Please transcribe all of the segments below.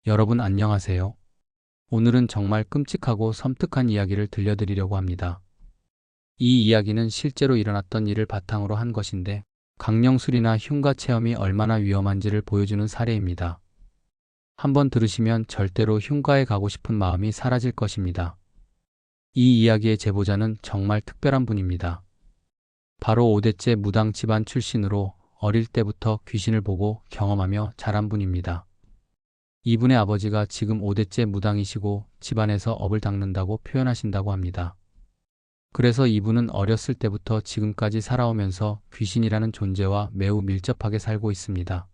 여러분 안녕하세요. 오늘은 정말 끔찍하고 섬뜩한 이야기를 들려드리려고 합니다. 이 이야기는 실제로 일어났던 일을 바탕으로 한 것인데 강령술이나 흉가 체험이 얼마나 위험한지를 보여주는 사례입니다. 한번 들으시면 절대로 흉가에 가고 싶은 마음이 사라질 것입니다. 이 이야기의 제보자는 정말 특별한 분입니다. 바로 5대째 무당 집안 출신으로 어릴 때부터 귀신을 보고 경험하며 자란 분입니다. 이분의 아버지가 지금 5대째 무당이시고 집안에서 업을 닦는다고 표현하신다고 합니다. 그래서 이분은 어렸을 때부터 지금까지 살아오면서 귀신이라는 존재와 매우 밀접하게 살고 있습니다.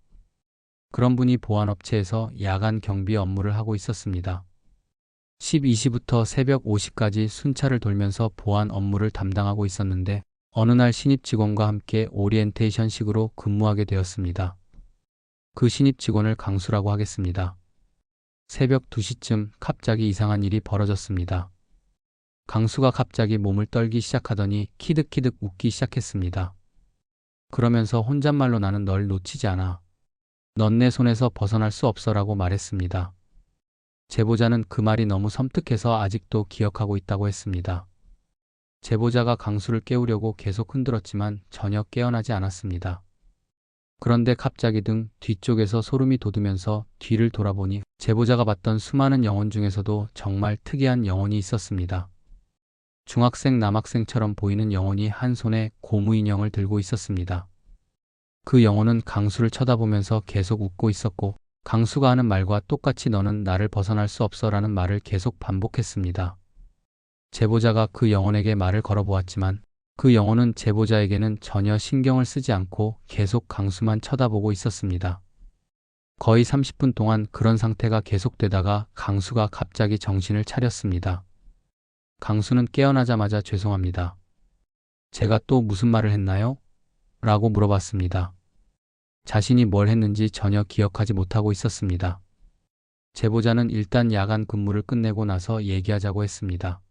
그런 분이 보안업체에서 야간 경비 업무를 하고 있었습니다. 12시부터 새벽 5시까지 순찰을 돌면서 보안 업무를 담당하고 있었는데 어느 날 신입 직원과 함께 오리엔테이션식으로 근무하게 되었습니다. 그 신입 직원을 강수라고 하겠습니다. 새벽 2시쯤 갑자기 이상한 일이 벌어졌습니다. 강수가 갑자기 몸을 떨기 시작하더니 키득키득 웃기 시작했습니다. 그러면서 혼잣말로 나는 널 놓치지 않아. 넌 내 손에서 벗어날 수 없어라고 말했습니다. 제보자는 그 말이 너무 섬뜩해서 아직도 기억하고 있다고 했습니다. 제보자가 강수를 깨우려고 계속 흔들었지만 전혀 깨어나지 않았습니다. 그런데 갑자기 등 뒤쪽에서 소름이 돋으면서 뒤를 돌아보니 제보자가 봤던 수많은 영혼 중에서도 정말 특이한 영혼이 있었습니다. 중학생 남학생처럼 보이는 영혼이 한 손에 고무 인형을 들고 있었습니다. 그 영혼은 강수를 쳐다보면서 계속 웃고 있었고 강수가 하는 말과 똑같이 너는 나를 벗어날 수 없어라는 말을 계속 반복했습니다. 제보자가 그 영혼에게 말을 걸어보았지만 그 영혼은 제보자에게는 전혀 신경을 쓰지 않고 계속 강수만 쳐다보고 있었습니다. 거의 30분 동안 그런 상태가 계속되다가 강수가 갑자기 정신을 차렸습니다. 강수는 깨어나자마자 죄송합니다. 제가 또 무슨 말을 했나요? 라고 물어봤습니다. 자신이 뭘 했는지 전혀 기억하지 못하고 있었습니다. 제보자는 일단 야간 근무를 끝내고 나서 얘기하자고 했습니다.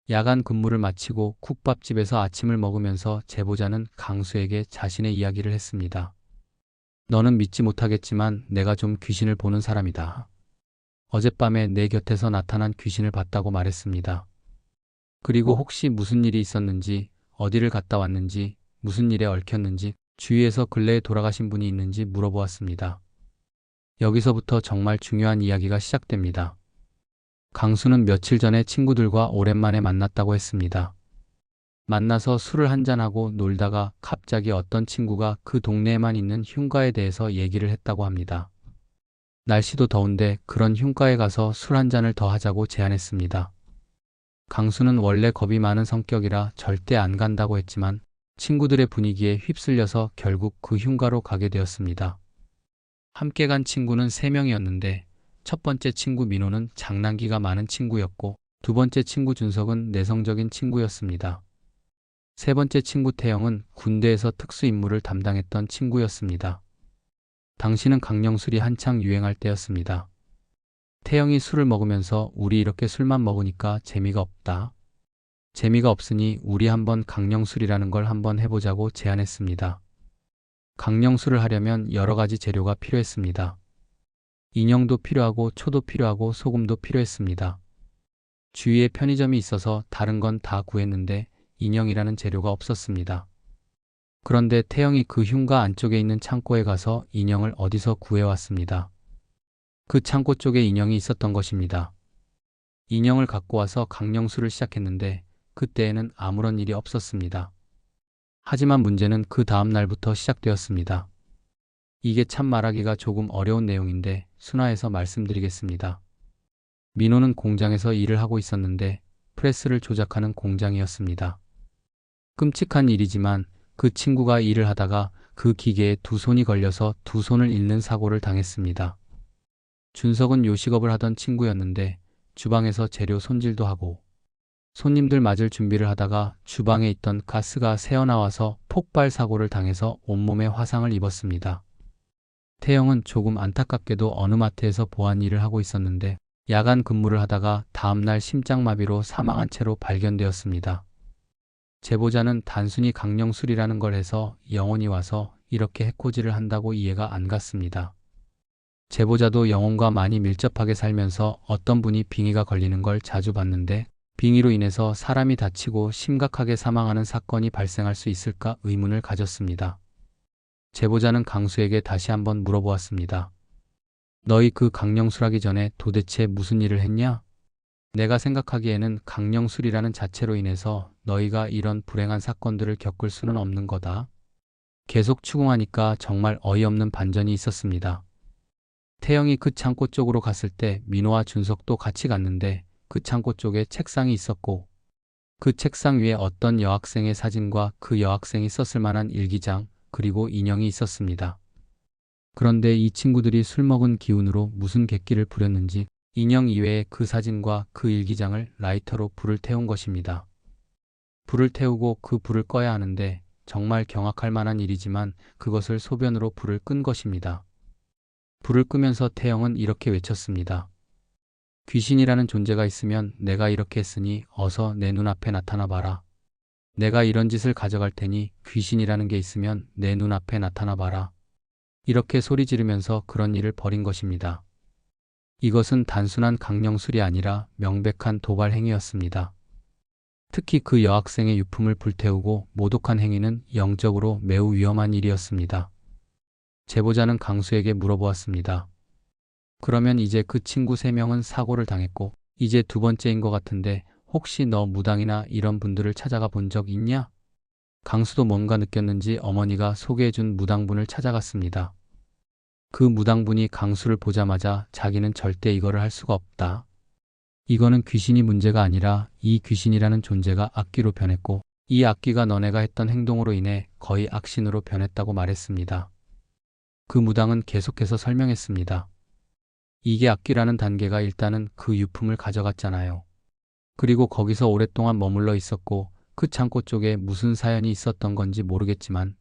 야간 근무를 마치고 국밥집에서 아침을 먹으면서 제보자는 강수에게 자신의 이야기를 했습니다. 너는 믿지 못하겠지만 내가 좀 귀신을 보는 사람이다. 어젯밤에 내 곁에서 나타난 귀신을 봤다고 말했습니다. 그리고 혹시 무슨 일이 있었는지, 어디를 갔다 왔는지, 무슨 일에 얽혔는지, 주위에서 근래에 돌아가신 분이 있는지 물어보았습니다. 여기서부터 정말 중요한 이야기가 시작됩니다. 강수는 며칠 전에 친구들과 오랜만에 만났다고 했습니다. 만나서 술을 한잔하고 놀다가 갑자기 어떤 친구가 그 동네에만 있는 흉가에 대해서 얘기를 했다고 합니다. 날씨도 더운데 그런 흉가에 가서 술 한잔을 더 하자고 제안했습니다. 강수는 원래 겁이 많은 성격이라 절대 안 간다고 했지만 친구들의 분위기에 휩쓸려서 결국 그 흉가로 가게 되었습니다. 함께 간 친구는 3명이었는데 첫 번째 친구 민호는 장난기가 많은 친구였고 두 번째 친구 준석은 내성적인 친구였습니다. 세 번째 친구 태영은 군대에서 특수임무를 담당했던 친구였습니다. 당시는 강령술이 한창 유행할 때였습니다. 태영이 술을 먹으면서 우리 이렇게 술만 먹으니까 재미가 없다. 재미가 없으니 우리 한번 강령술이라는 걸 한번 해보자고 제안했습니다. 강령술을 하려면 여러 가지 재료가 필요했습니다. 인형도 필요하고 초도 필요하고 소금도 필요했습니다. 주위에 편의점이 있어서 다른 건 다 구했는데 인형이라는 재료가 없었습니다. 그런데 태영이 그 흉가 안쪽에 있는 창고에 가서 인형을 어디서 구해왔습니다. 그 창고 쪽에 인형이 있었던 것입니다. 인형을 갖고 와서 강령술을 시작했는데 그때에는 아무런 일이 없었습니다. 하지만 문제는 그 다음 날부터 시작되었습니다. 이게 참 말하기가 조금 어려운 내용인데 순화해서 말씀드리겠습니다. 민호는 공장에서 일을 하고 있었는데 프레스를 조작하는 공장이었습니다. 끔찍한 일이지만 그 친구가 일을 하다가 그 기계에 두 손이 걸려서 두 손을 잃는 사고를 당했습니다. 준석은 요식업을 하던 친구였는데 주방에서 재료 손질도 하고 손님들 맞을 준비를 하다가 주방에 있던 가스가 새어나와서 폭발 사고를 당해서 온몸에 화상을 입었습니다. 태영은 조금 안타깝게도 어느 마트에서 보안 일을 하고 있었는데 야간 근무를 하다가 다음날 심장마비로 사망한 채로 발견되었습니다. 제보자는 단순히 강령술이라는 걸 해서 영혼이 와서 이렇게 해코지를 한다고 이해가 안 갔습니다. 제보자도 영혼과 많이 밀접하게 살면서 어떤 분이 빙의가 걸리는 걸 자주 봤는데 빙의로 인해서 사람이 다치고 심각하게 사망하는 사건이 발생할 수 있을까 의문을 가졌습니다. 제보자는 강수에게 다시 한번 물어보았습니다. 너희 그 강령술하기 전에 도대체 무슨 일을 했냐? 내가 생각하기에는 강령술이라는 자체로 인해서 너희가 이런 불행한 사건들을 겪을 수는 없는 거다. 계속 추궁하니까 정말 어이없는 반전이 있었습니다. 태영이 그 창고 쪽으로 갔을 때 민호와 준석도 같이 갔는데 그 창고 쪽에 책상이 있었고 그 책상 위에 어떤 여학생의 사진과 그 여학생이 썼을 만한 일기장 그리고 인형이 있었습니다. 그런데 이 친구들이 술 먹은 기운으로 무슨 객기를 부렸는지 인형 이외에 그 사진과 그 일기장을 라이터로 불을 태운 것입니다. 불을 태우고 그 불을 꺼야 하는데 정말 경악할 만한 일이지만 그것을 소변으로 불을 끈 것입니다. 불을 끄면서 태영은 이렇게 외쳤습니다. 귀신이라는 존재가 있으면 내가 이렇게 했으니 어서 내 눈앞에 나타나 봐라. 내가 이런 짓을 가져갈 테니 귀신이라는 게 있으면 내 눈앞에 나타나 봐라. 이렇게 소리 지르면서 그런 일을 벌인 것입니다. 이것은 단순한 강령술이 아니라 명백한 도발 행위였습니다. 특히 그 여학생의 유품을 불태우고 모독한 행위는 영적으로 매우 위험한 일이었습니다. 제보자는 강수에게 물어보았습니다. 그러면 이제 그 친구 3명은 사고를 당했고 이제 2번째인 것 같은데 혹시 너 무당이나 이런 분들을 찾아가 본 적 있냐? 강수도 뭔가 느꼈는지 어머니가 소개해준 무당분을 찾아갔습니다. 그 무당분이 강수를 보자마자 자기는 절대 이거를 할 수가 없다. 이거는 귀신이 문제가 아니라 이 귀신이라는 존재가 악귀로 변했고 이 악귀가 너네가 했던 행동으로 인해 거의 악신으로 변했다고 말했습니다. 그 무당은 계속해서 설명했습니다. 이게 악귀라는 단계가 일단은 그 유품을 가져갔잖아요. 그리고 거기서 오랫동안 머물러 있었고 그 창고 쪽에 무슨 사연이 있었던 건지 모르겠지만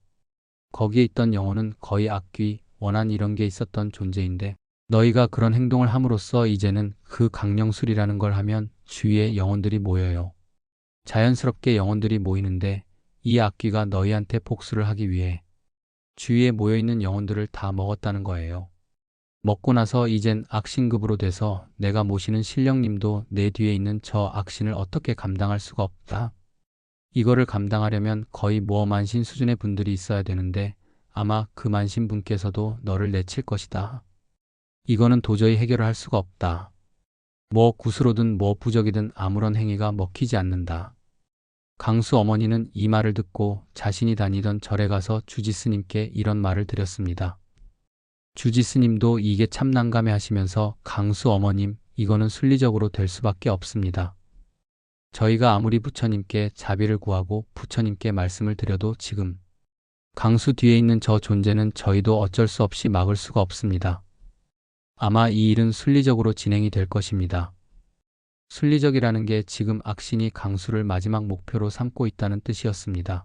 거기에 있던 영혼은 거의 악귀, 원한 이런 게 있었던 존재인데 너희가 그런 행동을 함으로써 이제는 그 강령술이라는 걸 하면 주위에 영혼들이 모여요. 자연스럽게 영혼들이 모이는데 이 악귀가 너희한테 복수를 하기 위해 주위에 모여있는 영혼들을 다 먹었다는 거예요. 먹고 나서 이젠 악신급으로 돼서 내가 모시는 신령님도 내 뒤에 있는 저 악신을 어떻게 감당할 수가 없다. 이거를 감당하려면 거의 모험만신 수준의 분들이 있어야 되는데 아마 그 만신 분께서도 너를 내칠 것이다. 이거는 도저히 해결을 할 수가 없다. 뭐 구스로든 뭐 부적이든 아무런 행위가 먹히지 않는다. 강수 어머니는 이 말을 듣고 자신이 다니던 절에 가서 주지스님께 이런 말을 드렸습니다. 주지스님도 이게 참 난감해 하시면서 강수 어머님, 이거는 순리적으로 될 수밖에 없습니다. 저희가 아무리 부처님께 자비를 구하고 부처님께 말씀을 드려도 지금 강수 뒤에 있는 저 존재는 저희도 어쩔 수 없이 막을 수가 없습니다. 아마 이 일은 순리적으로 진행이 될 것입니다. 순리적이라는 게 지금 악신이 강수를 마지막 목표로 삼고 있다는 뜻이었습니다.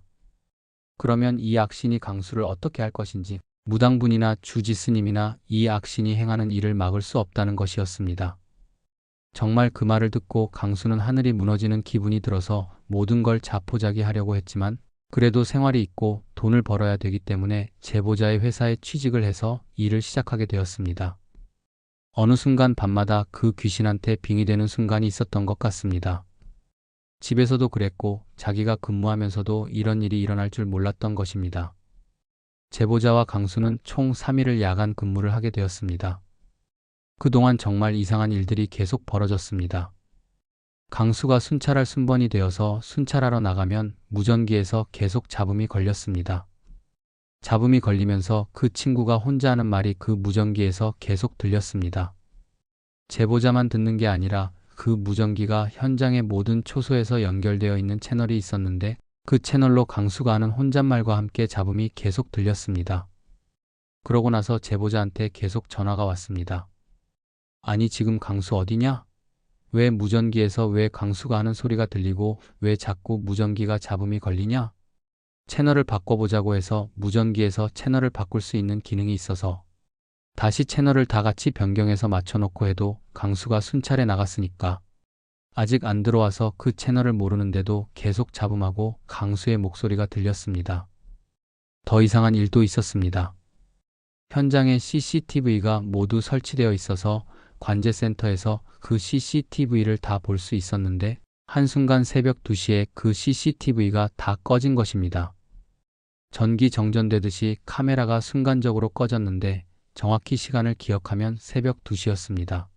그러면 이 악신이 강수를 어떻게 할 것인지 무당분이나 주지스님이나 이 악신이 행하는 일을 막을 수 없다는 것이었습니다. 정말 그 말을 듣고 강수는 하늘이 무너지는 기분이 들어서 모든 걸 자포자기하려고 했지만 그래도 생활이 있고 돈을 벌어야 되기 때문에 제보자의 회사에 취직을 해서 일을 시작하게 되었습니다. 어느 순간 밤마다 그 귀신한테 빙의되는 순간이 있었던 것 같습니다. 집에서도 그랬고 자기가 근무하면서도 이런 일이 일어날 줄 몰랐던 것입니다. 제보자와 강수는 총 3일을 야간 근무를 하게 되었습니다. 그동안 정말 이상한 일들이 계속 벌어졌습니다. 강수가 순찰할 순번이 되어서 순찰하러 나가면 무전기에서 계속 잡음이 걸렸습니다. 잡음이 걸리면서 그 친구가 혼자 하는 말이 그 무전기에서 계속 들렸습니다. 제보자만 듣는 게 아니라 그 무전기가 현장의 모든 초소에서 연결되어 있는 채널이 있었는데 그 채널로 강수가 하는 혼잣말과 함께 잡음이 계속 들렸습니다. 그러고 나서 제보자한테 계속 전화가 왔습니다. 아니 지금 강수 어디냐? 왜 무전기에서 왜 강수가 하는 소리가 들리고 왜 자꾸 무전기가 잡음이 걸리냐? 채널을 바꿔보자고 해서 무전기에서 채널을 바꿀 수 있는 기능이 있어서 다시 채널을 다 같이 변경해서 맞춰놓고 해도 강수가 순찰에 나갔으니까 아직 안 들어와서 그 채널을 모르는데도 계속 잡음하고 강수의 목소리가 들렸습니다. 더 이상한 일도 있었습니다. 현장에 CCTV가 모두 설치되어 있어서 관제센터에서 그 CCTV를 다 볼 수 있었는데 한순간 새벽 2시에 그 CCTV가 다 꺼진 것입니다. 전기 정전되듯이 카메라가 순간적으로 꺼졌는데 정확히 시간을 기억하면 새벽 2시였습니다.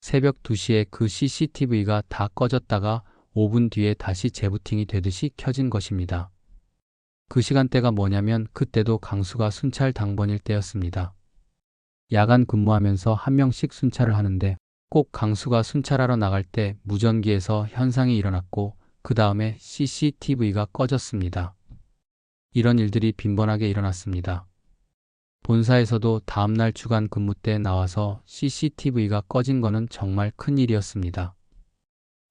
새벽 2시에 그 CCTV가 다 꺼졌다가 5분 뒤에 다시 재부팅이 되듯이 켜진 것입니다. 그 시간대가 뭐냐면 그때도 강수가 순찰 당번일 때였습니다. 야간 근무하면서 한 명씩 순찰을 하는데 꼭 강수가 순찰하러 나갈 때 무전기에서 현상이 일어났고 그 다음에 CCTV가 꺼졌습니다. 이런 일들이 빈번하게 일어났습니다. 본사에서도 다음날 주간 근무 때 나와서 CCTV가 꺼진 거는 정말 큰 일이었습니다.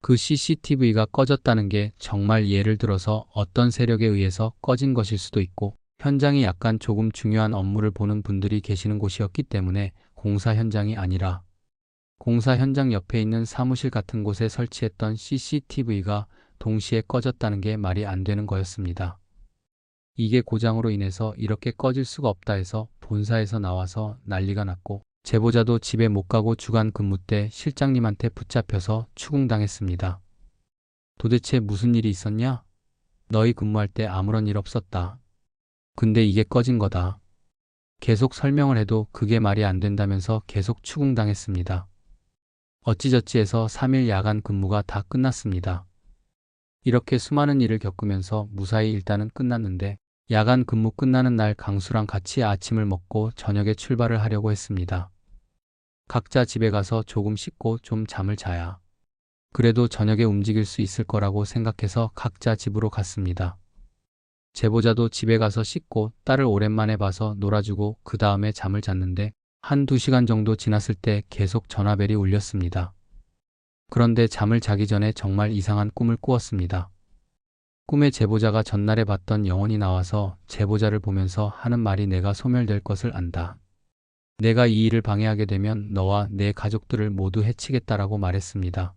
그 CCTV가 꺼졌다는 게 정말 예를 들어서 어떤 세력에 의해서 꺼진 것일 수도 있고 현장이 약간 조금 중요한 업무를 보는 분들이 계시는 곳이었기 때문에 공사 현장이 아니라 공사 현장 옆에 있는 사무실 같은 곳에 설치했던 CCTV가 동시에 꺼졌다는 게 말이 안 되는 거였습니다. 이게 고장으로 인해서 이렇게 꺼질 수가 없다 해서 본사에서 나와서 난리가 났고 제보자도 집에 못 가고 주간 근무 때 실장님한테 붙잡혀서 추궁당했습니다. 도대체 무슨 일이 있었냐? 너희 근무할 때 아무런 일 없었다. 근데 이게 꺼진 거다. 계속 설명을 해도 그게 말이 안 된다면서 계속 추궁당했습니다. 어찌저찌 해서 3일 야간 근무가 다 끝났습니다. 이렇게 수많은 일을 겪으면서 무사히 일단은 끝났는데 야간 근무 끝나는 날 강수랑 같이 아침을 먹고 저녁에 출발을 하려고 했습니다. 각자 집에 가서 조금 씻고 좀 잠을 자야 그래도 저녁에 움직일 수 있을 거라고 생각해서 각자 집으로 갔습니다. 제보자도 집에 가서 씻고 딸을 오랜만에 봐서 놀아주고 그 다음에 잠을 잤는데 한두 시간 정도 지났을 때 계속 전화벨이 울렸습니다. 그런데 잠을 자기 전에 정말 이상한 꿈을 꾸었습니다. 꿈에 제보자가 전날에 봤던 영혼이 나와서 제보자를 보면서 하는 말이 내가 소멸될 것을 안다. 내가 이 일을 방해하게 되면 너와 내 가족들을 모두 해치겠다라고 말했습니다.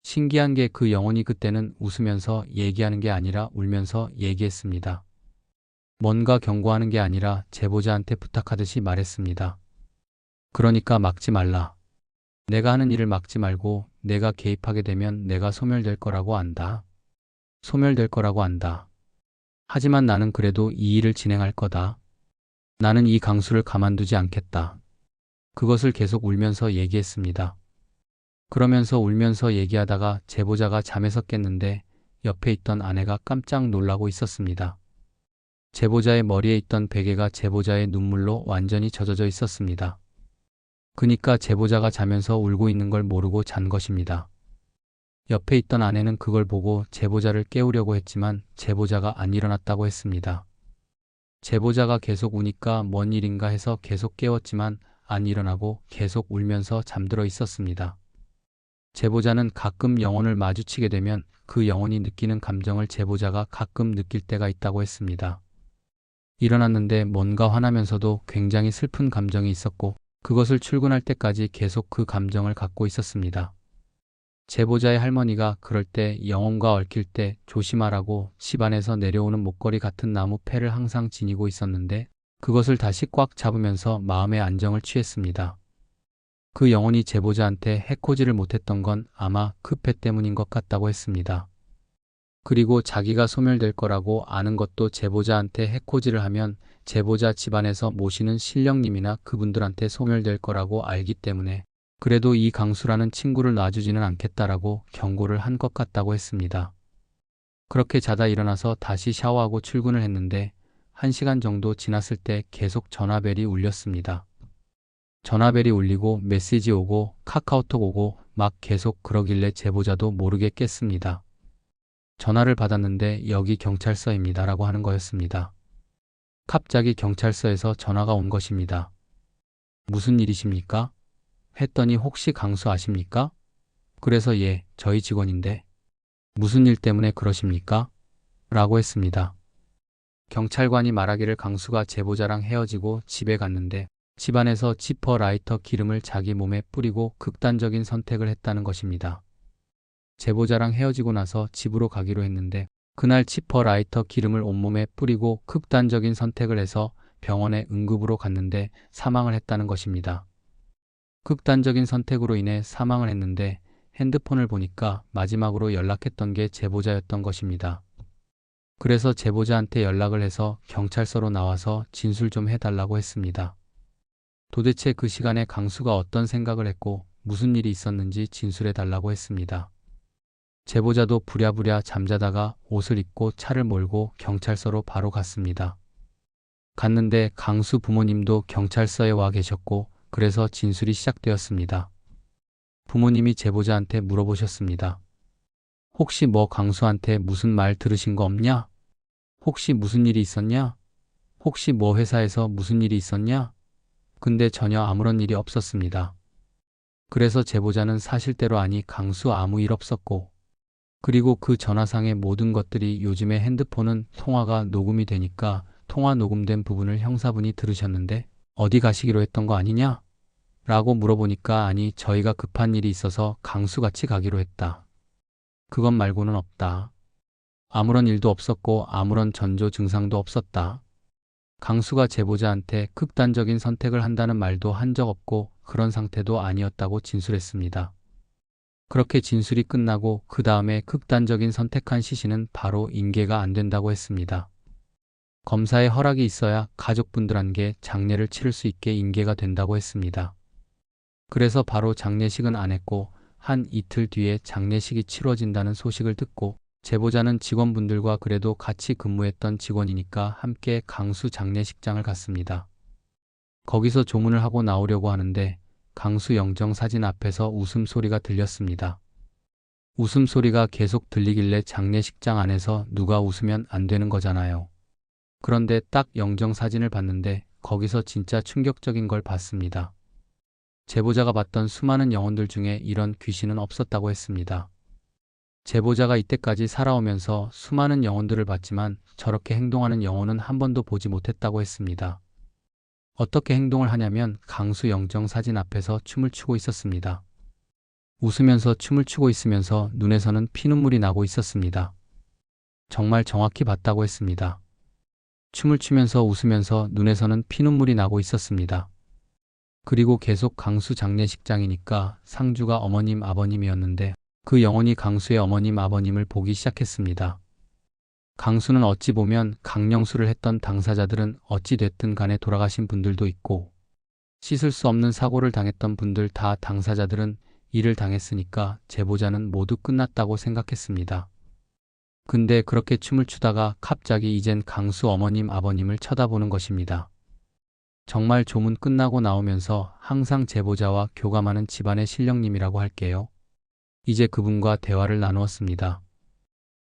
신기한 게 그 영혼이 그때는 웃으면서 얘기하는 게 아니라 울면서 얘기했습니다. 뭔가 경고하는 게 아니라 제보자한테 부탁하듯이 말했습니다. 그러니까 막지 말라. 내가 하는 일을 막지 말고 내가 개입하게 되면 내가 소멸될 거라고 안다. 소멸될 거라고 안다. 하지만 나는 그래도 이 일을 진행할 거다. 나는 이 강수를 가만두지 않겠다. 그것을 계속 울면서 얘기했습니다. 그러면서 울면서 얘기하다가 제보자가 잠에서 깼는데 옆에 있던 아내가 깜짝 놀라고 있었습니다. 제보자의 머리에 있던 베개가 제보자의 눈물로 완전히 젖어져 있었습니다. 그니까 제보자가 자면서 울고 있는 걸 모르고 잔 것입니다. 옆에 있던 아내는 그걸 보고 제보자를 깨우려고 했지만 제보자가 안 일어났다고 했습니다. 제보자가 계속 우니까 뭔 일인가 해서 계속 깨웠지만 안 일어나고 계속 울면서 잠들어 있었습니다. 제보자는 가끔 영혼을 마주치게 되면 그 영혼이 느끼는 감정을 제보자가 가끔 느낄 때가 있다고 했습니다. 일어났는데 뭔가 화나면서도 굉장히 슬픈 감정이 있었고 그것을 출근할 때까지 계속 그 감정을 갖고 있었습니다. 제보자의 할머니가 그럴 때 영혼과 얽힐 때 조심하라고 집안에서 내려오는 목걸이 같은 나무 패를 항상 지니고 있었는데 그것을 다시 꽉 잡으면서 마음의 안정을 취했습니다. 그 영혼이 제보자한테 해코지를 못했던 건 아마 그 패 때문인 것 같다고 했습니다. 그리고 자기가 소멸될 거라고 아는 것도 제보자한테 해코지를 하면 제보자 집안에서 모시는 신령님이나 그분들한테 소멸될 거라고 알기 때문에 그래도 이 강수라는 친구를 놔주지는 않겠다라고 경고를 한 것 같다고 했습니다. 그렇게 자다 일어나서 다시 샤워하고 출근을 했는데 1시간 정도 지났을 때 계속 전화벨이 울렸습니다. 전화벨이 울리고 메시지 오고 카카오톡 오고 막 계속 그러길래 제보자도 모르게 깼습니다. 전화를 받았는데 여기 경찰서입니다 라고 하는 거였습니다. 갑자기 경찰서에서 전화가 온 것입니다. 무슨 일이십니까? 했더니 혹시 강수 아십니까? 그래서 예, 저희 직원인데 무슨 일 때문에 그러십니까? 라고 했습니다. 경찰관이 말하기를 강수가 제보자랑 헤어지고 집에 갔는데 집안에서 지퍼 라이터 기름을 자기 몸에 뿌리고 극단적인 선택을 했다는 것입니다. 제보자랑 헤어지고 나서 집으로 가기로 했는데 그날 지퍼 라이터 기름을 온몸에 뿌리고 극단적인 선택을 해서 병원에 응급으로 갔는데 사망을 했다는 것입니다. 극단적인 선택으로 인해 사망을 했는데 핸드폰을 보니까 마지막으로 연락했던 게 제보자였던 것입니다. 그래서 제보자한테 연락을 해서 경찰서로 나와서 진술 좀 해달라고 했습니다. 도대체 그 시간에 강수가 어떤 생각을 했고 무슨 일이 있었는지 진술해달라고 했습니다. 제보자도 부랴부랴 잠자다가 옷을 입고 차를 몰고 경찰서로 바로 갔습니다. 갔는데 강수 부모님도 경찰서에 와 계셨고 그래서 진술이 시작되었습니다. 부모님이 제보자한테 물어보셨습니다. 혹시 뭐 강수한테 무슨 말 들으신 거 없냐? 혹시 무슨 일이 있었냐? 혹시 뭐 회사에서 무슨 일이 있었냐? 근데 전혀 아무런 일이 없었습니다. 그래서 제보자는 사실대로 아니 강수 아무 일 없었고 그리고 그 전화상의 모든 것들이 요즘에 핸드폰은 통화가 녹음이 되니까 통화 녹음된 부분을 형사분이 들으셨는데 어디 가시기로 했던 거 아니냐? 라고 물어보니까 아니 저희가 급한 일이 있어서 강수같이 가기로 했다. 그것 말고는 없다. 아무런 일도 없었고 아무런 전조 증상도 없었다. 강수가 제보자한테 극단적인 선택을 한다는 말도 한 적 없고 그런 상태도 아니었다고 진술했습니다. 그렇게 진술이 끝나고 그 다음에 극단적인 선택한 시신은 바로 인계가 안 된다고 했습니다. 검사의 허락이 있어야 가족분들한테 장례를 치를 수 있게 인계가 된다고 했습니다. 그래서 바로 장례식은 안 했고 한 이틀 뒤에 장례식이 치러진다는 소식을 듣고 제보자는 직원분들과 그래도 같이 근무했던 직원이니까 함께 강수 장례식장을 갔습니다. 거기서 조문을 하고 나오려고 하는데 강수 영정 사진 앞에서 웃음소리가 들렸습니다. 웃음소리가 계속 들리길래 장례식장 안에서 누가 웃으면 안 되는 거잖아요. 그런데 딱 영정 사진을 봤는데 거기서 진짜 충격적인 걸 봤습니다. 제보자가 봤던 수많은 영혼들 중에 이런 귀신은 없었다고 했습니다. 제보자가 이때까지 살아오면서 수많은 영혼들을 봤지만 저렇게 행동하는 영혼은 한 번도 보지 못했다고 했습니다. 어떻게 행동을 하냐면 강수 영정 사진 앞에서 춤을 추고 있었습니다. 웃으면서 춤을 추고 있으면서 눈에서는 피눈물이 나고 있었습니다. 정말 정확히 봤다고 했습니다. 춤을 추면서 웃으면서 눈에서는 피눈물이 나고 있었습니다. 그리고 계속 강수 장례식장이니까 상주가 어머님 아버님이었는데 그 영혼이 강수의 어머님 아버님을 보기 시작했습니다. 강수는 어찌 보면 강령수를 했던 당사자들은 어찌 됐든 간에 돌아가신 분들도 있고 씻을 수 없는 사고를 당했던 분들 다 당사자들은 일을 당했으니까 제보자는 모두 끝났다고 생각했습니다. 근데 그렇게 춤을 추다가 갑자기 이젠 강수 어머님 아버님을 쳐다보는 것입니다. 정말 조문 끝나고 나오면서 항상 제보자와 교감하는 집안의 신령님이라고 할게요. 이제 그분과 대화를 나누었습니다.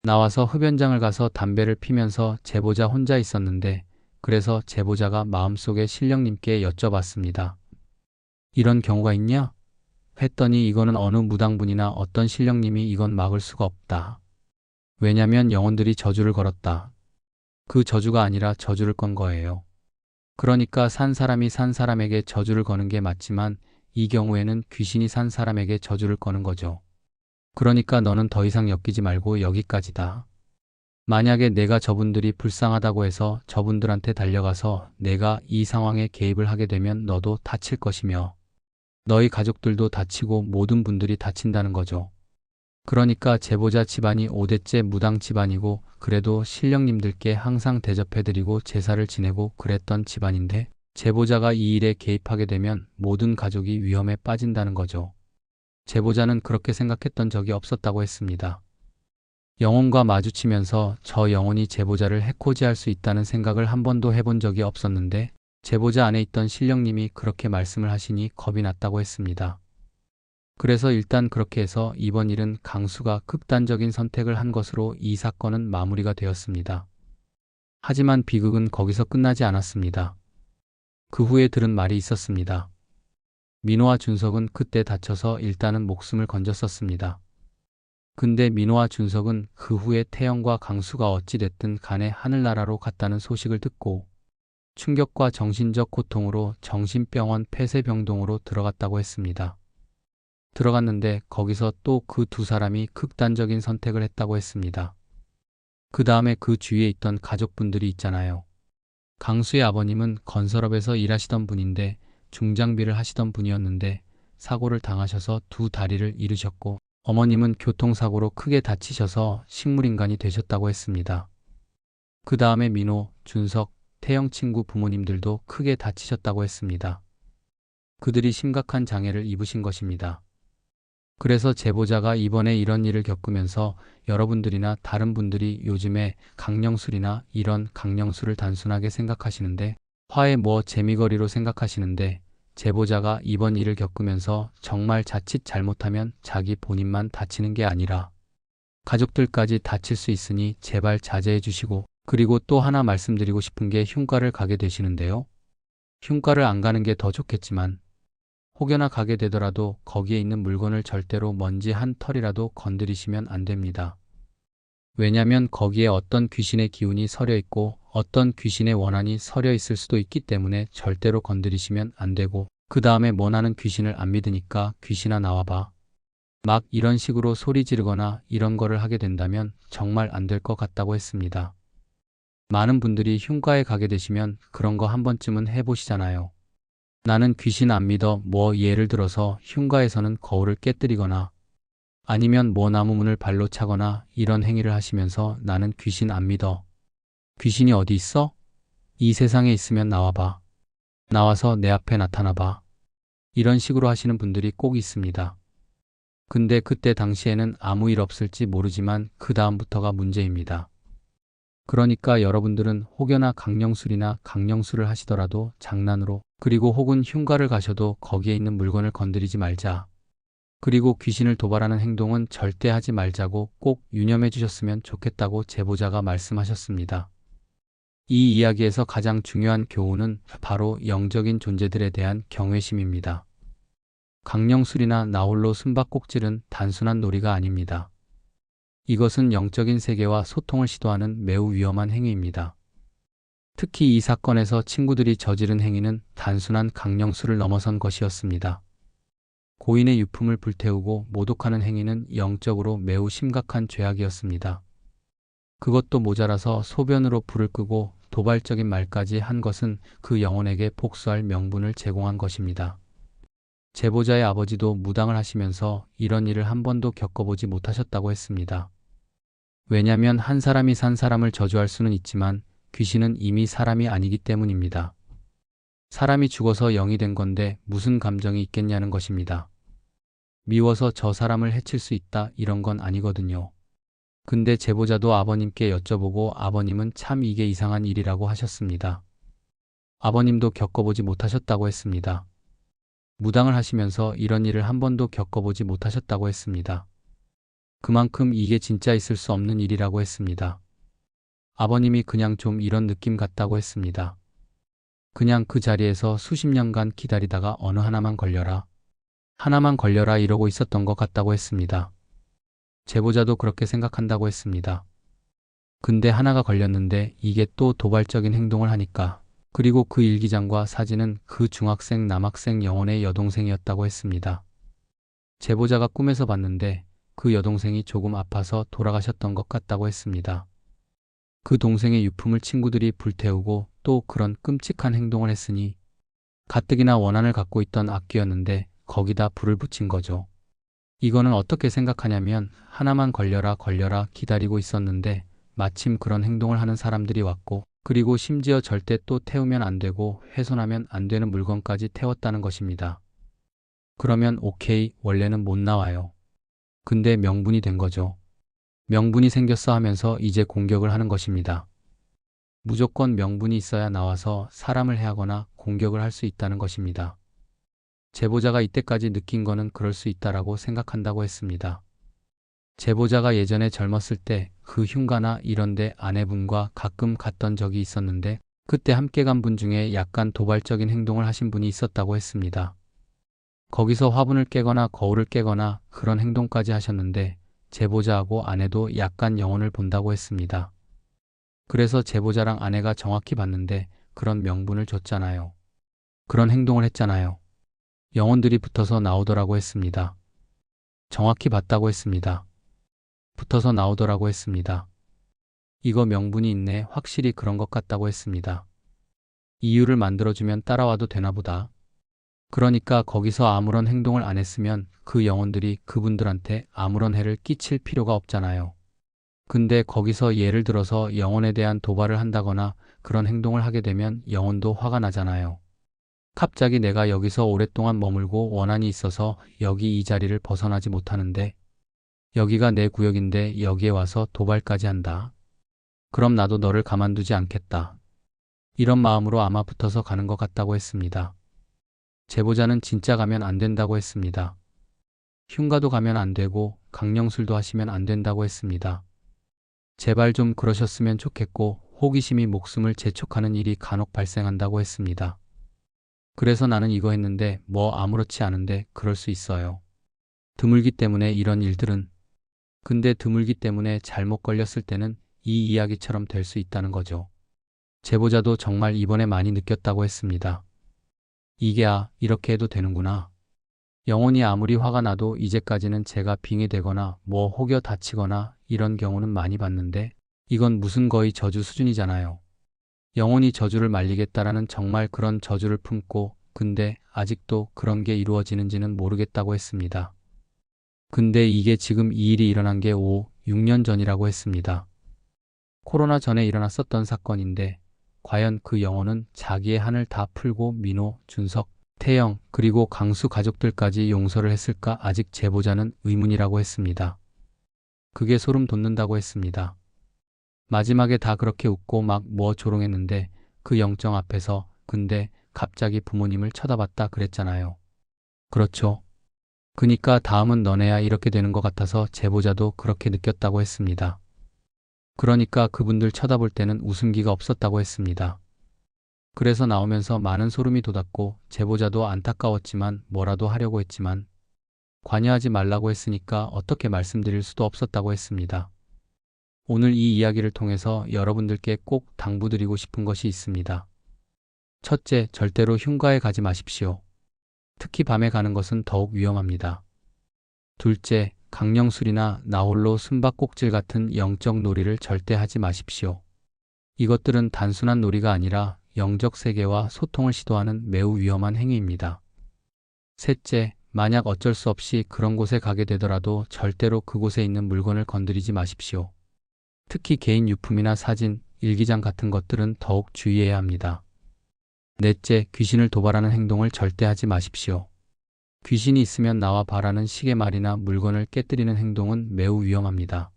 나와서 흡연장을 가서 담배를 피면서 제보자 혼자 있었는데 그래서 제보자가 마음속에 신령님께 여쭤봤습니다. 이런 경우가 있냐? 했더니 이거는 어느 무당분이나 어떤 신령님이 이건 막을 수가 없다. 왜냐면 영혼들이 저주를 걸었다. 그 저주가 아니라 저주를 건 거예요. 그러니까 산 사람이 산 사람에게 저주를 거는 게 맞지만 이 경우에는 귀신이 산 사람에게 저주를 거는 거죠. 그러니까 너는 더 이상 엮이지 말고 여기까지다. 만약에 내가 저분들이 불쌍하다고 해서 저분들한테 달려가서 내가 이 상황에 개입을 하게 되면 너도 다칠 것이며 너희 가족들도 다치고 모든 분들이 다친다는 거죠. 그러니까 제보자 집안이 5대째 무당 집안이고 그래도 신령님들께 항상 대접해드리고 제사를 지내고 그랬던 집안인데 제보자가 이 일에 개입하게 되면 모든 가족이 위험에 빠진다는 거죠. 제보자는 그렇게 생각했던 적이 없었다고 했습니다. 영혼과 마주치면서 저 영혼이 제보자를 해코지할 수 있다는 생각을 한 번도 해본 적이 없었는데 제보자 안에 있던 신령님이 그렇게 말씀을 하시니 겁이 났다고 했습니다. 그래서 일단 그렇게 해서 이번 일은 강수가 극단적인 선택을 한 것으로 이 사건은 마무리가 되었습니다. 하지만 비극은 거기서 끝나지 않았습니다. 그 후에 들은 말이 있었습니다. 민호와 준석은 그때 다쳐서 일단은 목숨을 건졌었습니다. 근데 민호와 준석은 그 후에 태영과 강수가 어찌됐든 간에 하늘나라로 갔다는 소식을 듣고 충격과 정신적 고통으로 정신병원 폐쇄병동으로 들어갔다고 했습니다. 들어갔는데 거기서 또 그 두 사람이 극단적인 선택을 했다고 했습니다. 그 다음에 그 주위에 있던 가족분들이 있잖아요. 강수의 아버님은 건설업에서 일하시던 분인데 중장비를 하시던 분이었는데 사고를 당하셔서 두 다리를 잃으셨고 어머님은 교통사고로 크게 다치셔서 식물인간이 되셨다고 했습니다. 그 다음에 민호, 준석, 태영 친구 부모님들도 크게 다치셨다고 했습니다. 그들이 심각한 장애를 입으신 것입니다. 그래서 제보자가 이번에 이런 일을 겪으면서 여러분들이나 다른 분들이 요즘에 강령술이나 이런 강령술을 단순하게 생각하시는데 화해 뭐 재미거리로 생각하시는데 제보자가 이번 일을 겪으면서 정말 자칫 잘못하면 자기 본인만 다치는 게 아니라 가족들까지 다칠 수 있으니 제발 자제해 주시고 그리고 또 하나 말씀드리고 싶은 게 흉가를 가게 되시는데요. 흉가를 안 가는 게 더 좋겠지만 혹여나 가게 되더라도 거기에 있는 물건을 절대로 먼지 한 털이라도 건드리시면 안 됩니다. 왜냐면 거기에 어떤 귀신의 기운이 서려 있고 어떤 귀신의 원한이 서려 있을 수도 있기 때문에 절대로 건드리시면 안 되고 그 다음에 뭐 나는 귀신을 안 믿으니까 귀신아 나와봐. 막 이런 식으로 소리 지르거나 이런 거를 하게 된다면 정말 안 될 것 같다고 했습니다. 많은 분들이 흉가에 가게 되시면 그런 거 한 번쯤은 해보시잖아요. 나는 귀신 안 믿어 뭐 예를 들어서 흉가에서는 거울을 깨뜨리거나 아니면 뭐 나무 문을 발로 차거나 이런 행위를 하시면서 나는 귀신 안 믿어. 귀신이 어디 있어? 이 세상에 있으면 나와봐. 나와서 내 앞에 나타나봐. 이런 식으로 하시는 분들이 꼭 있습니다. 근데 그때 당시에는 아무 일 없을지 모르지만 그 다음부터가 문제입니다. 그러니까 여러분들은 혹여나 강령술이나 강령술을 하시더라도 장난으로 그리고 혹은 흉가를 가셔도 거기에 있는 물건을 건드리지 말자. 그리고 귀신을 도발하는 행동은 절대 하지 말자고 꼭 유념해 주셨으면 좋겠다고 제보자가 말씀하셨습니다. 이 이야기에서 가장 중요한 교훈은 바로 영적인 존재들에 대한 경외심입니다. 강령술이나 나홀로 숨바꼭질은 단순한 놀이가 아닙니다. 이것은 영적인 세계와 소통을 시도하는 매우 위험한 행위입니다. 특히 이 사건에서 친구들이 저지른 행위는 단순한 강령술을 넘어선 것이었습니다. 고인의 유품을 불태우고 모독하는 행위는 영적으로 매우 심각한 죄악이었습니다. 그것도 모자라서 소변으로 불을 끄고 도발적인 말까지 한 것은 그 영혼에게 복수할 명분을 제공한 것입니다. 제보자의 아버지도 무당을 하시면서 이런 일을 한 번도 겪어보지 못하셨다고 했습니다. 왜냐하면 한 사람이 산 사람을 저주할 수는 있지만 귀신은 이미 사람이 아니기 때문입니다. 사람이 죽어서 영이 된 건데 무슨 감정이 있겠냐는 것입니다. 미워서 저 사람을 해칠 수 있다 이런 건 아니거든요. 근데 제보자도 아버님께 여쭤보고 아버님은 참 이게 이상한 일이라고 하셨습니다. 아버님도 겪어보지 못하셨다고 했습니다. 무당을 하시면서 이런 일을 한 번도 겪어보지 못하셨다고 했습니다. 그만큼 이게 진짜 있을 수 없는 일이라고 했습니다. 아버님이 그냥 좀 이런 느낌 같다고 했습니다. 그냥 그 자리에서 수십 년간 기다리다가 어느 하나만 걸려라. 하나만 걸려라 이러고 있었던 것 같다고 했습니다. 제보자도 그렇게 생각한다고 했습니다. 근데 하나가 걸렸는데 이게 또 도발적인 행동을 하니까 그리고 그 일기장과 사진은 그 중학생 남학생 영혼의 여동생이었다고 했습니다. 제보자가 꿈에서 봤는데 그 여동생이 조금 아파서 돌아가셨던 것 같다고 했습니다. 그 동생의 유품을 친구들이 불태우고 또 그런 끔찍한 행동을 했으니 가뜩이나 원한을 갖고 있던 악기였는데 거기다 불을 붙인 거죠. 이거는 어떻게 생각하냐면 하나만 걸려라 걸려라 기다리고 있었는데 마침 그런 행동을 하는 사람들이 왔고 그리고 심지어 절대 또 태우면 안 되고 훼손하면 안 되는 물건까지 태웠다는 것입니다. 그러면 오케이, 원래는 못 나와요. 근데 명분이 된 거죠. 명분이 생겼어 하면서 이제 공격을 하는 것입니다. 무조건 명분이 있어야 나와서 사람을 해하거나 공격을 할 수 있다는 것입니다. 제보자가 이때까지 느낀 거는 그럴 수 있다라고 생각한다고 했습니다. 제보자가 예전에 젊었을 때 그 흉가나 이런데 아내분과 가끔 갔던 적이 있었는데 그때 함께 간 분 중에 약간 도발적인 행동을 하신 분이 있었다고 했습니다. 거기서 화분을 깨거나 거울을 깨거나 그런 행동까지 하셨는데 제보자하고 아내도 약간 영혼을 본다고 했습니다. 그래서 제보자랑 아내가 정확히 봤는데 그런 명분을 줬잖아요. 그런 행동을 했잖아요. 영혼들이 붙어서 나오더라고 했습니다. 정확히 봤다고 했습니다. 붙어서 나오더라고 했습니다. 이거 명분이 있네, 확실히 그런 것 같다고 했습니다. 이유를 만들어주면 따라와도 되나 보다. 그러니까 거기서 아무런 행동을 안 했으면 그 영혼들이 그분들한테 아무런 해를 끼칠 필요가 없잖아요. 근데 거기서 예를 들어서 영혼에 대한 도발을 한다거나 그런 행동을 하게 되면 영혼도 화가 나잖아요. 갑자기 내가 여기서 오랫동안 머물고 원한이 있어서 여기 이 자리를 벗어나지 못하는데 여기가 내 구역인데 여기에 와서 도발까지 한다. 그럼 나도 너를 가만두지 않겠다. 이런 마음으로 아마 붙어서 가는 것 같다고 했습니다. 제보자는 진짜 가면 안 된다고 했습니다. 흉가도 가면 안 되고 강령술도 하시면 안 된다고 했습니다. 제발 좀 그러셨으면 좋겠고 호기심이 목숨을 재촉하는 일이 간혹 발생한다고 했습니다. 그래서 나는 이거 했는데 뭐 아무렇지 않은데 그럴 수 있어요. 드물기 때문에 이런 일들은. 근데 드물기 때문에 잘못 걸렸을 때는 이 이야기처럼 될 수 있다는 거죠. 제보자도 정말 이번에 많이 느꼈다고 했습니다. 이게 이렇게 해도 되는구나. 영혼이 아무리 화가 나도 이제까지는 제가 빙의되거나 뭐 혹여 다치거나 이런 경우는 많이 봤는데 이건 무슨 거의 저주 수준이잖아요. 영혼이 저주를 말리겠다라는 정말 그런 저주를 품고 근데 아직도 그런 게 이루어지는지는 모르겠다고 했습니다. 근데 이게 지금 이 일이 일어난 게 6년 전이라고 했습니다. 코로나 전에 일어났었던 사건인데 과연 그 영혼은 자기의 한을 다 풀고 민호, 준석, 태영 그리고 강수 가족들까지 용서를 했을까 아직 제보자는 의문이라고 했습니다. 그게 소름 돋는다고 했습니다. 마지막에 다 그렇게 웃고 막 뭐 조롱했는데 그 영정 앞에서 근데 갑자기 부모님을 쳐다봤다 그랬잖아요. 그렇죠. 그니까 다음은 너네야 이렇게 되는 것 같아서 제보자도 그렇게 느꼈다고 했습니다. 그러니까 그분들 쳐다볼 때는 웃음기가 없었다고 했습니다. 그래서 나오면서 많은 소름이 돋았고 제보자도 안타까웠지만 뭐라도 하려고 했지만 관여하지 말라고 했으니까 어떻게 말씀드릴 수도 없었다고 했습니다. 오늘 이 이야기를 통해서 여러분들께 꼭 당부드리고 싶은 것이 있습니다. 첫째, 절대로 흉가에 가지 마십시오. 특히 밤에 가는 것은 더욱 위험합니다. 둘째, 강령술이나 나홀로 숨바꼭질 같은 영적 놀이를 절대 하지 마십시오. 이것들은 단순한 놀이가 아니라 영적 세계와 소통을 시도하는 매우 위험한 행위입니다. 셋째, 만약 어쩔 수 없이 그런 곳에 가게 되더라도 절대로 그곳에 있는 물건을 건드리지 마십시오. 특히 개인 유품이나 사진, 일기장 같은 것들은 더욱 주의해야 합니다. 넷째, 귀신을 도발하는 행동을 절대 하지 마십시오. 귀신이 있으면 나와 봐라는 식의 말이나 물건을 깨뜨리는 행동은 매우 위험합니다.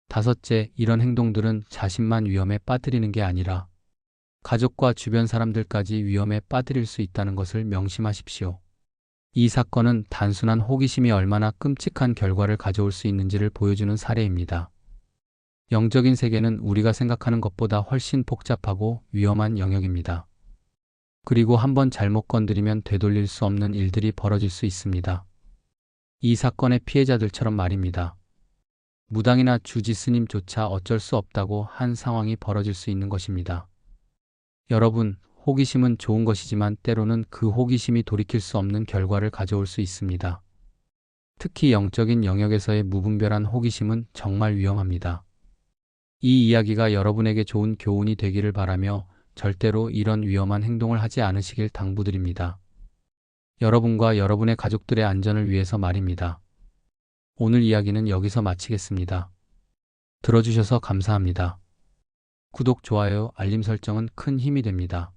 다섯째, 이런 행동들은 자신만 위험에 빠뜨리는 게 아니라 가족과 주변 사람들까지 위험에 빠뜨릴 수 있다는 것을 명심하십시오. 이 사건은 단순한 호기심이 얼마나 끔찍한 결과를 가져올 수 있는지를 보여주는 사례입니다. 영적인 세계는 우리가 생각하는 것보다 훨씬 복잡하고 위험한 영역입니다. 그리고 한번 잘못 건드리면 되돌릴 수 없는 일들이 벌어질 수 있습니다. 이 사건의 피해자들처럼 말입니다. 무당이나 주지 스님조차 어쩔 수 없다고 한 상황이 벌어질 수 있는 것입니다. 여러분, 호기심은 좋은 것이지만 때로는 그 호기심이 돌이킬 수 없는 결과를 가져올 수 있습니다. 특히 영적인 영역에서의 무분별한 호기심은 정말 위험합니다. 이 이야기가 여러분에게 좋은 교훈이 되기를 바라며 절대로 이런 위험한 행동을 하지 않으시길 당부드립니다. 여러분과 여러분의 가족들의 안전을 위해서 말입니다. 오늘 이야기는 여기서 마치겠습니다. 들어주셔서 감사합니다. 구독, 좋아요, 알림 설정은 큰 힘이 됩니다.